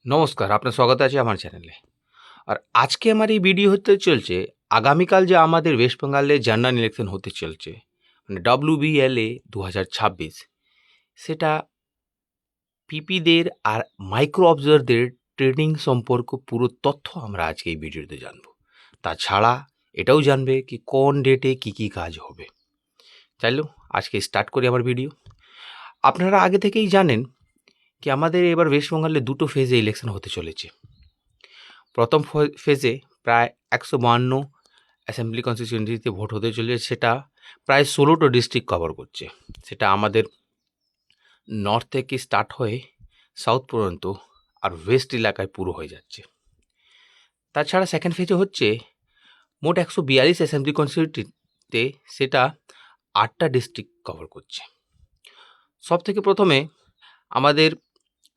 নমস্কার, আপনার স্বাগত আছে আমার চ্যানেলে। আর আজকে আমার এই ভিডিও হতে চলছে আগামীকাল যে আমাদের ওয়েস্ট বেঙ্গলে জেনারেল ইলেকশন হতে চলছে, মানে WBLA 2026, সেটা পিপিদের আর মাইক্রো অবজারভারদের ট্রেনিং সম্পর্ক পুরো তথ্য আমরা আজকে এই ভিডিওতে জানবো। তাছাড়া এটাও জানবে কি কোন ডেটে কি কি কাজ হবে। চাইলো আজকে স্টার্ট করি আমার ভিডিও। আপনারা আগে থেকেই জানেন কি আমাদের এবার ওয়েস্ট বেঙ্গলে দুটো ফেজে ইলেকশন হতে চলেছে। প্রথম ফেজে প্রায় 152 অ্যাসেম্বলি কনস্টিটিউয়েন্সিতে ভোট হতে চলেছে, সেটা প্রায় 16টা ডিস্ট্রিক্ট কভার করছে। সেটা আমাদের নর্থ থেকে স্টার্ট হয়ে সাউথ পর্যন্ত আর ওয়েস্ট এলাকায় পুরো হয়ে যাচ্ছে। তাছাড়া সেকেন্ড ফেজে হচ্ছে মোট 142 অ্যাসেম্বলি কনস্টিটিউয়েন্সিতে, সেটা 8টা ডিস্ট্রিক্ট কভার করছে। সব থেকে প্রথমে আমাদের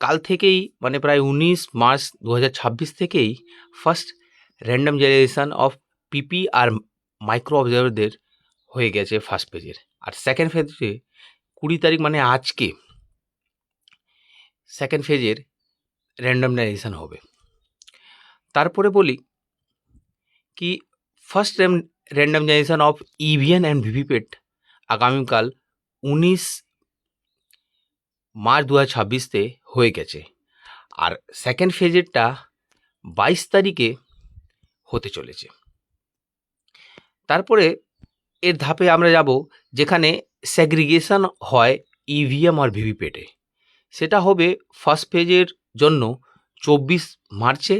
কাল থেকেই মানে প্রায় 19 মার্চ 2026 থেকেই first random generation of PP আর মাইক্রো অবজারভারদের হয়ে গেছে ফার্স্ট পেজের। আর সেকেন্ড ফেজে 20 তারিখ মানে আজকে সেকেন্ড ফেজের র্যান্ডমাইজেশন হবে। তারপরে বলি কি first randomisation of EVM and VVPAT আগামীকাল 19 মার্চ 2026-তে হয়ে গেছে। আর সেকেন্ড ফেজেরটা 22 তারিখে হতে চলেছে। তারপরে এর ধাপে আমরা যাব যেখানে সেগ্রিগেশন হয় ইভিএম আর ভিভিপ্যাটে, সেটা হবে ফার্স্ট ফেজের জন্য 24 মার্চে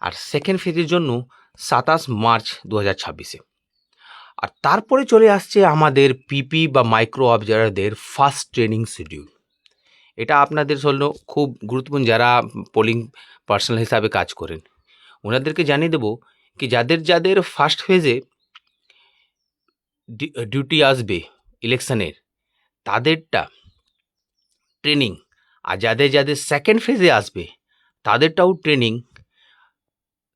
আর সেকেন্ড ফেজের জন্য 27 মার্চ 2026-এ। আর তারপরে চলে আসছে আমাদের পিপি বা মাইক্রো অবজারভারদের ফার্স্ট ট্রেনিং শিডিউল। এটা আপনাদের জন্য খুব গুরুত্বপূর্ণ, যারা পোলিং পার্সোনাল হিসাবে কাজ করেন ওনাদেরকে জানিয়ে দেব কি যাদের যাদের ফার্স্ট ফেজে ডিউটি আসবে ইলেকশনের তাদেরটা ট্রেনিং, আর যাদের যাদের সেকেন্ড ফেজে আসবে তাদেরটাও ট্রেনিং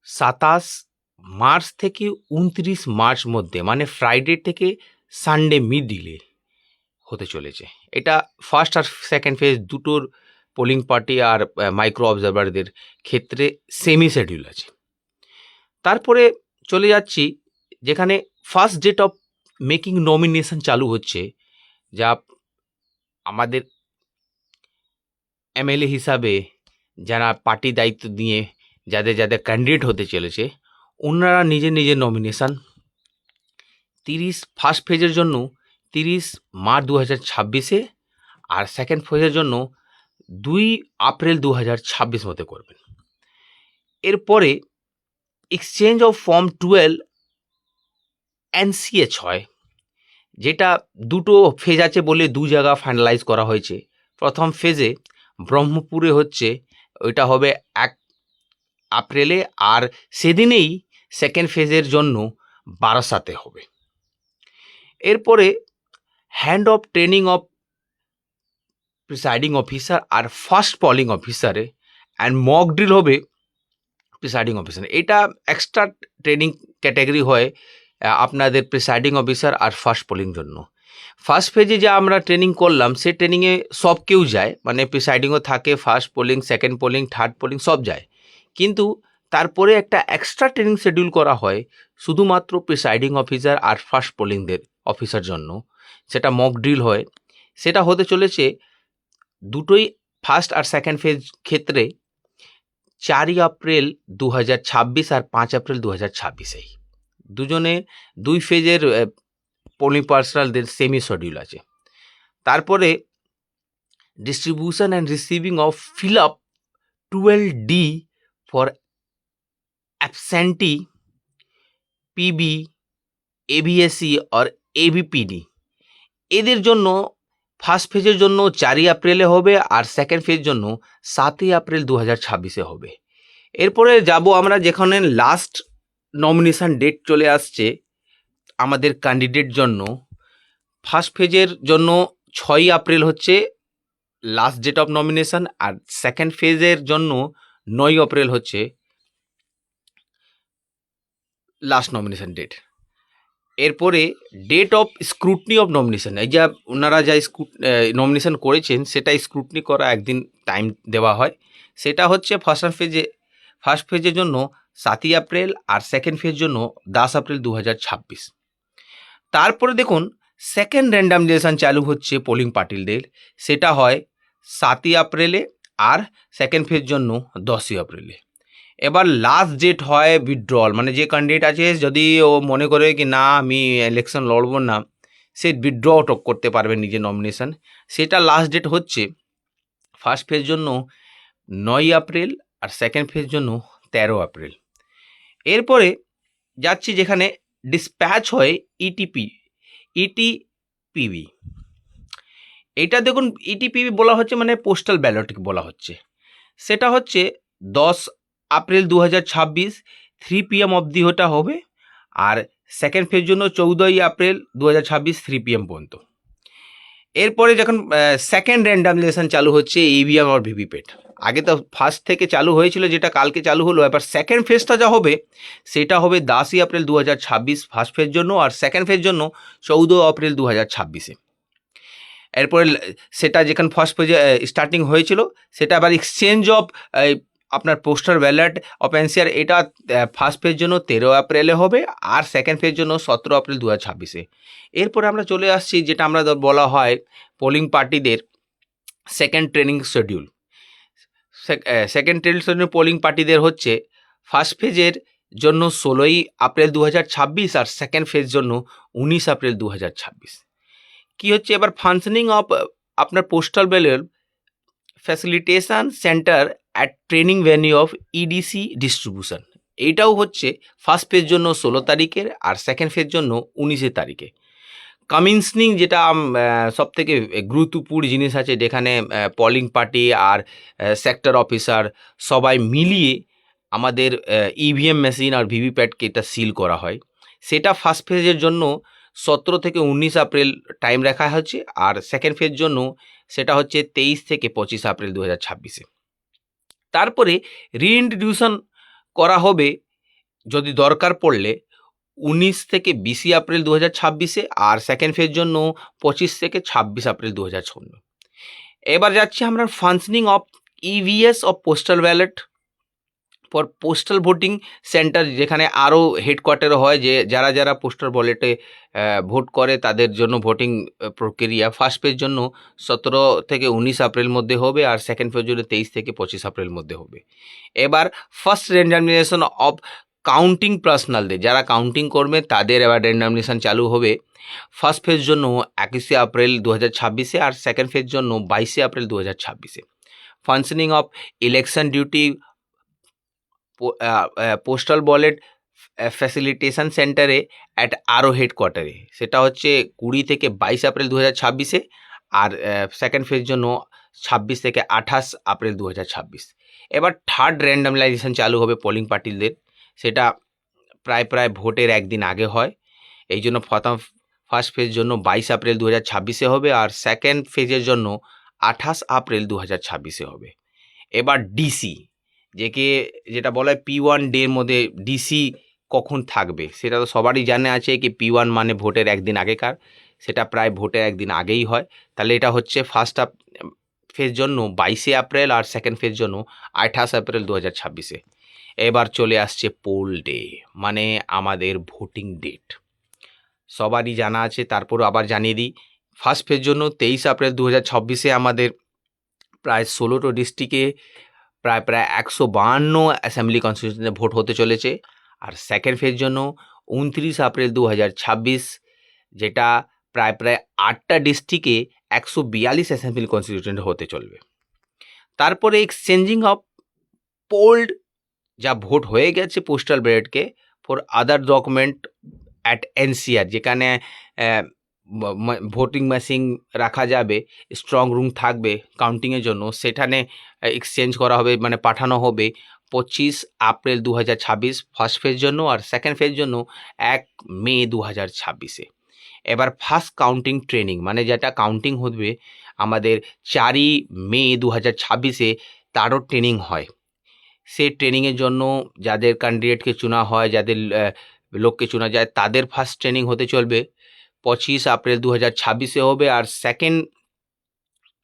27 মার্চ থেকে 29 মার্চ মধ্যে, মানে ফ্রাইডে থেকে সানডে মিডিলে হতে চলেছে। এটা ফার্স্ট আর সেকেন্ড ফেজ দুটোর পোলিং পার্টি আর মাইক্রো অবজারভারদের ক্ষেত্রে সেমি শিডিউল আছে। তারপরে চলে যাচ্ছি যেখানে first date of making nomination চালু হচ্ছে, যা আমাদের এমএলএ হিসাবে যারা পার্টি দায়িত্ব নিয়ে যাদের যাদের ক্যান্ডিডেট হতে চলেছে ওনারা নিজের নিজের নমিনেশান 30 ফার্স্ট ফেজের জন্য 30 মার্চ 2026-এ আর সেকেন্ড ফেজের জন্য 2 এপ্রিল 2026 মধ্যে করবেন। এরপরে এক্সচেঞ্জ অফ ফর্ম 12 NCH হয়, যেটা দুটো ফেজ আছে বলে দু জায়গা ফাইনালাইজ করা হয়েছে। প্রথম ফেজে ব্রহ্মপুরে হচ্ছে, ওইটা হবে 1 এপ্রিলে, আর সেদিনেই সেকেন্ড ফেজের জন্য বারাসাতে হবে। এরপরে hand of training of presiding officer আর ফার্স্ট পোলিং অফিসারে অ্যান্ড মক ড্রিল হবে প্রিসাইডিং অফিসার। এটা এক্সট্রা ট্রেনিং ক্যাটাগরি হয় আপনাদের প্রিসাইডিং অফিসার আর ফার্স্ট পোলিং জন্য। ফার্স্ট ফেজে যা আমরা ট্রেনিং করলাম সে ট্রেনিংয়ে সব কেউ যায়, মানে প্রিসাইডিংও থাকে, first polling, second polling, third polling সব যায়। কিন্তু তারপরে একটা এক্সট্রা ট্রেনিং শিডিউল করা হয় শুধুমাত্র প্রিসাইডিং অফিসার আর ফার্স্ট পোলিংদের অফিসার জন্য, সেটা মক ড্রিল হয়। সেটা হতে চলেছে দুটোই ফার্স্ট আর সেকেন্ড ফেজ ক্ষেত্রে 4 এপ্রিল 2026 আর 5 এপ্রিল 2026-এই দুজনে দুই ফেজের পোলিং পার্সোনালদের সেমি শিডিউল আছে। তারপরে distribution and receiving of fill up 12D for absentee PB, ABSC আর এবিপিডি, এদের জন্য ফার্স্ট ফেজের জন্য 4 এপ্রিলে হবে আর সেকেন্ড ফেজ জন্য 7 এপ্রিল 2026-এ হবে। এরপরে যাব আমরা যেখানে লাস্ট নমিনেশন ডেট চলে আসছে আমাদের ক্যান্ডিডেট জন্য। ফার্স্ট ফেজের জন্য 6 এপ্রিল হচ্ছে লাস্ট ডেট অফ নমিনেশন, আর সেকেন্ড ফেজের জন্য 9 এপ্রিল হচ্ছে লাস্ট নমিনেশন ডেট। এরপরে date of scrutiny of nomination, এই যা ওনারা যা নমিনেশন করেছেন সেটা স্ক্রুটনি করা একদিন টাইম দেওয়া হয়। সেটা হচ্ছে ফার্স্ট ফেজের জন্য 7ই এপ্রিল আর সেকেন্ড ফেজ জন্য 10 এপ্রিল 2026। তারপরে দেখুন সেকেন্ড র্যান্ডামাইজেশন চালু হচ্ছে পোলিং পার্টিদের, সেটা হয় 7ই এপ্রিলে আর সেকেন্ড ফেজ জন্য 10ই এপ্রিলে। এবার লাস্ট ডেট হয় উইথড্রল, মানে যে ক্যান্ডিডেট আছে যদি ও মনে করে কি না আমি ইলেকশন লড়বো না, সে উইথড্র করতে পারবে নিজের নমিনেশন। সেটা লাস্ট ডেট হচ্ছে ফার্স্ট ফেজ জন্য 9ই এপ্রিল আর সেকেন্ড ফেজ জন্য 13 এপ্রিল। এরপরে যাচ্ছি যেখানে ডিসপ্যাচ হয় ইটিপিবি। এটা দেখুন ইটিপিবি বলা হচ্ছে মানে পোস্টাল ব্যালট বলা হচ্ছে। সেটা হচ্ছে 10 এপ্রিল 2026 3 PM অবধি ওটা হবে, আর সেকেন্ড ফেজ জন্য 14ই এপ্রিল 2026 3 PM পর্যন্ত। এরপরে যখন সেকেন্ড র্যান্ডামাইজেশন চালু হচ্ছে ইভিএম আর ভিভিপ্যাট, আগে তো ফার্স্ট থেকে চালু হয়েছিল যেটা কালকে চালু হলো, এবার সেকেন্ড ফেজটা যা হবে সেটা হবে 10ই এপ্রিল 2026 ফার্স্ট ফেজ জন্য, আর সেকেন্ড ফেজ জন্য 14 এপ্রিল 2026-এ। এরপরে সেটা যেখানে ফার্স্ট পেজে স্টার্টিং হয়েছিল সেটা আবার এক্সচেঞ্জ অফ আপনার পোস্টাল ব্যালট অফ এনসিআর, এটা ফার্স্ট ফেজ জন্য 13 এপ্রিলে হবে আর সেকেন্ড ফেজ জন্য 17 এপ্রিল 2026-এ। এরপরে আমরা চলে আসছি যেটা আমরা বলা হয় পোলিং পার্টিদের second training schedule. Second training schedule polling পার্টিদের হচ্ছে ফার্স্ট ফেজের জন্য 16ই এপ্রিল 2026 আর সেকেন্ড ফেজ জন্য 19 এপ্রিল 2026। কি হচ্ছে এবার ফাংশনিং অফ আপনার postal ballot facilitation centre at training venue of EDC distribution, এইটাও হচ্ছে ফার্স্ট ফেজ জন্য 16 তারিখের আর সেকেন্ড ফেজ জন্য 19 তারিখে। কমিশনিং যেটা সব থেকে গুরুত্বপূর্ণ জিনিস আছে, যেখানে পোলিং পার্টি আর সেক্টর অফিসার সবাই মিলিয়ে আমাদের ইভিএম মেশিন আর ভিভিপ্যাটকে এটা সিল করা হয়। সেটা ফার্স্ট ফেজের জন্য 17 থেকে 19 এপ্রিল টাইম রাখা হচ্ছে, আর সেকেন্ড ফেজ জন্য সেটা হচ্ছে 23 থেকে 25 এপ্রিল 2026-এ। তারপরে রিইন্ট্রোডিউশন করা হবে যদি দরকার পড়লে 19 থেকে 20 এপ্রিল 2026-এ, আর সেকেন্ড ফেজ জন্য 25 থেকে 26 এপ্রিল 2026। এবার যাচ্ছি আমরা functioning of EVS of postal ballot for postal voting centre, যেখানে আরও হেডকোয়ার্টার হয় যে যারা যারা পোস্টাল ব্যালটে ভোট করে তাদের জন্য ভোটিং প্রক্রিয়া ফার্স্ট ফেজ জন্য 17 থেকে 19 এপ্রিল মধ্যে হবে, আর সেকেন্ড ফেজ জন্য 23 থেকে 25 এপ্রিল মধ্যে হবে। এবার ফার্স্ট র্যান্ডামাইজেশন অফ কাউন্টিং পার্সোনালদের, যারা কাউন্টিং করবে তাদের এবার র্যান্ডামাইজেশন চালু হবে ফার্স্ট ফেজ জন্য 21 এপ্রিল 2026-এ আর সেকেন্ড ফেজ জন্য 22 এপ্রিল 2026-এ। Functioning of election duty postal ballot facilitation সেন্টারে অ্যাট আরও হেডকোয়ার্টারে, সেটা হচ্ছে 20 থেকে 22 এপ্রিল 2026-এ আর সেকেন্ড ফেজ জন্য 26 থেকে 28 এপ্রিল 2026। এবার থার্ড র্যান্ডামাইজেশন চালু হবে পোলিং পার্টিদের, সেটা প্রায় ভোটের একদিন আগে হয়। এই জন্য ফার্স্ট ফেজ জন্য 22 এপ্রিল 2026-এ হবে, আর সেকেন্ড ফেজের জন্য 28 এপ্রিল 2026-এ হবে। এবার ডিসি, যেটা বলা হয় P1 ডের মধ্যে ডিসি কখন থাকবে সেটা তো সবারই জানা আছে কি P1 মানে ভোটের একদিন আগেকার, সেটা প্রায় ভোটের একদিন আগেই হয়। তাহলে এটা হচ্ছে ফার্স্ট ফেজ জন্য 22 এপ্রিল আর সেকেন্ড ফেজ জন্য 28 এপ্রিল 2026-এ। এবার চলে আসছে পোল ডে, মানে আমাদের ভোটিং ডেট সবারই জানা আছে, তারপর আবার জানিয়ে দিই। ফার্স্ট ফেজ জন্য 23 এপ্রিল 2026-এ আমাদের প্রায় 16টো ডিস্ট্রিক্টে প্রায় 152 অ্যাসেম্বলি কনস্টিটিউশনে ভোট হতে চলেছে, আর সেকেন্ড ফেজ জন্য 29 এপ্রিল 2026, যেটা প্রায় 8টা ডিস্ট্রিক্টে 142 অ্যাসেম্বলি কনস্টিটিউশনে হতে চলবে। তারপরে এক্সচেঞ্জিং অফ পোল্ড, যা ভোট হয়ে গেছে পোস্টাল ব্যালটকে for other document at NCR, যেখানে ভোটিং মেশিন রাখা যাবে, স্ট্রং রুম থাকবে কাউন্টিংয়ের জন্য, সেখানে এক্সচেঞ্জ করা হবে মানে পাঠানো হবে 25 এপ্রিল 2026 ফার্স্ট ফেজ জন্য, আর সেকেন্ড ফেজ জন্য 1 মে 2026-এ। এবার ফার্স্ট কাউন্টিং ট্রেনিং, মানে যেটা কাউন্টিং হবে আমাদের 4ই মে 2026-এ তারও ট্রেনিং হয়। সেই ট্রেনিংয়ের জন্য যাদের ক্যান্ডিডেটকে চুনা হয়, যাদের লোককে চুনা যায়, তাদের ফার্স্ট ট্রেনিং হতে চলবে 25 এপ্রিল 2026-এ হবে, আর সেকেন্ড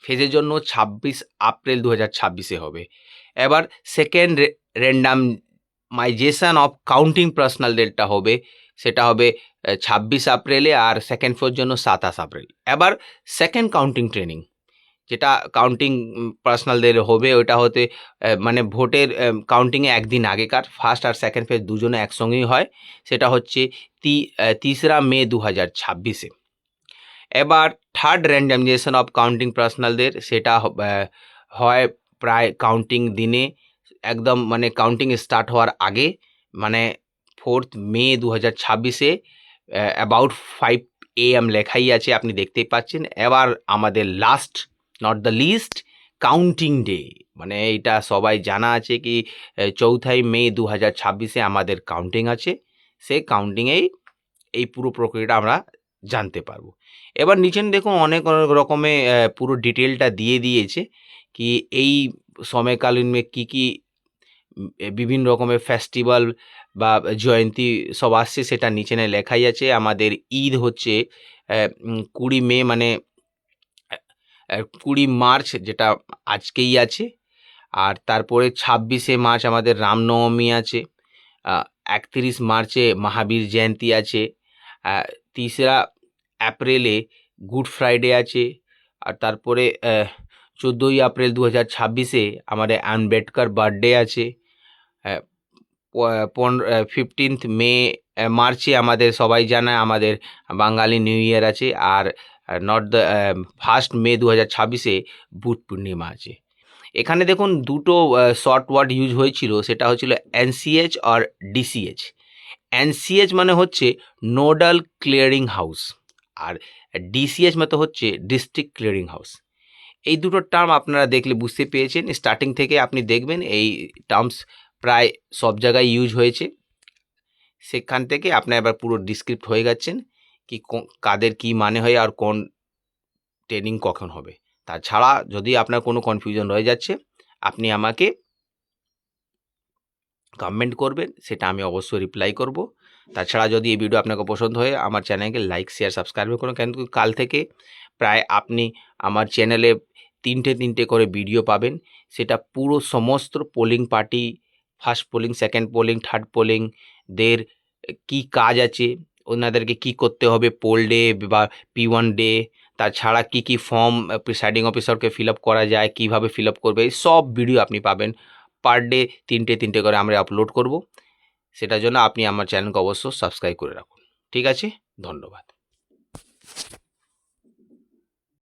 ফেজের জন্য 26 এপ্রিল 2026-এ হবে। এবার সেকেন্ড র্যান্ডামাইজেশন অফ কাউন্টিং পার্সোনালদেরটা হবে, সেটা হবে 26 এপ্রিলে, আর সেকেন্ড ফেজের জন্য 27 এপ্রিল। এবার সেকেন্ড কাউন্টিং ট্রেনিং, যেটা কাউন্টিং পার্সোনালদের হবে, ওটা হতে মানে ভোটের কাউন্টিংয়ে একদিন আগেকার, ফার্স্ট আর সেকেন্ড ফেজ দুজনে একসঙ্গেই হয়, সেটা হচ্ছে 3 মে 2026-এ। এবার থার্ড র্যান্ডামাইজেশন অফ কাউন্টিং পার্সোনালদের, সেটা হয় প্রায় কাউন্টিং দিনে, একদম মানে কাউন্টিং স্টার্ট হওয়ার আগে, মানে 4 মে 2026-এ অ্যাবাউট 5 AM লেখাই আছে, আপনি দেখতেই পাচ্ছেন। এবার আমাদের last not the list counting day, মানে এটা সবাই জানা আছে কি 4 মে 2026-এ আমাদের কাউন্টিং আছে, সেই কাউন্টিংয়েই এই পুরো প্রক্রিয়াটা আমরা জানতে পারবো। এবার নিচেন দেখুন অনেক রকমে পুরো ডিটেলটা দিয়ে দিয়েছে কি এই সময়কালীন কী কী বিভিন্ন রকমের ফেস্টিভ্যাল বা জয়ন্তী সব আসছে, সেটা নিচেনে লেখাই আছে। আমাদের ঈদ হচ্ছে 20 মে, মানে 20 মার্চ, যেটা আজকেই আছে। আর তারপরে 26শে মার্চ আমাদের রামনবমী আছে, 31 মার্চে মহাবীর জয়ন্তী আছে, 3 এপ্রিলে গুড ফ্রাইডে আছে, আর তারপরে 14 এপ্রিল 2026-এ আমাদের আম্বেদকর বার্থডে আছে, 15 মে মার্চে আমাদের সবাই জানা আমাদের বাঙালি নিউ ইয়ার আছে, আর নট দ্য 1 মে 2026-এ বুধ পূর্ণিমা আছে। এখানে দেখুন দুটো শর্ট ওয়ার্ড ইউজ হয়েছিল, সেটা হচ্ছিল NCH আর DCH। NCH মানে হচ্ছে নোডাল ক্লিয়ারিং হাউস, আর DCH মানে হচ্ছে ডিস্ট্রিক্ট ক্লিয়ারিং হাউস। এই দুটো টার্ম আপনারা দেখলে বুঝতে পেরেছেন, স্টার্টিং থেকে আপনি দেখবেন এই টার্মস প্রায় সব জায়গায় ইউজ হয়েছে, সেখান থেকে আপনার এবার পুরো ডিসক্রিপ্ট হয়ে যাচ্ছেন কি কাদের কি মানে হয় আর কোন ট্রেনিং কখন হবে। তাছাড়া যদি আপনার কোনো কনফিউশন রয়ে যাচ্ছে, আপনি আমাকে কমেন্ট করবেন, সেটা আমি অবশ্যই রিপ্লাই করব। তাছাড়া যদি এই ভিডিও আপনাকে পছন্দ হয়, আমার চ্যানেলকে লাইক শেয়ার সাবস্ক্রাইব করুন, কিন্তু কাল থেকে প্রায় আপনি আমার চ্যানেলে 3টে করে ভিডিও পাবেন, সেটা পুরো সমস্ত polling party, first polling, second polling, third polling দের কী কাজ আছে, ওনাদেরকে কি করতে হবে পোল ডে বা P1 ডে, তাছাড়া কি কি ফর্ম প্রিসাইডিং অফিসারকে ফিল আপ করা যায়, কিভাবে ফিল আপ করবে, সব ভিডিও আপনি পাবেন। পার ডে 3টে করে আমরা আপলোড করব, সেটার জন্য আপনি আমার চ্যানেলকে অবশ্যই সাবস্ক্রাইব করে রাখুন। ঠিক আছে, ধন্যবাদ।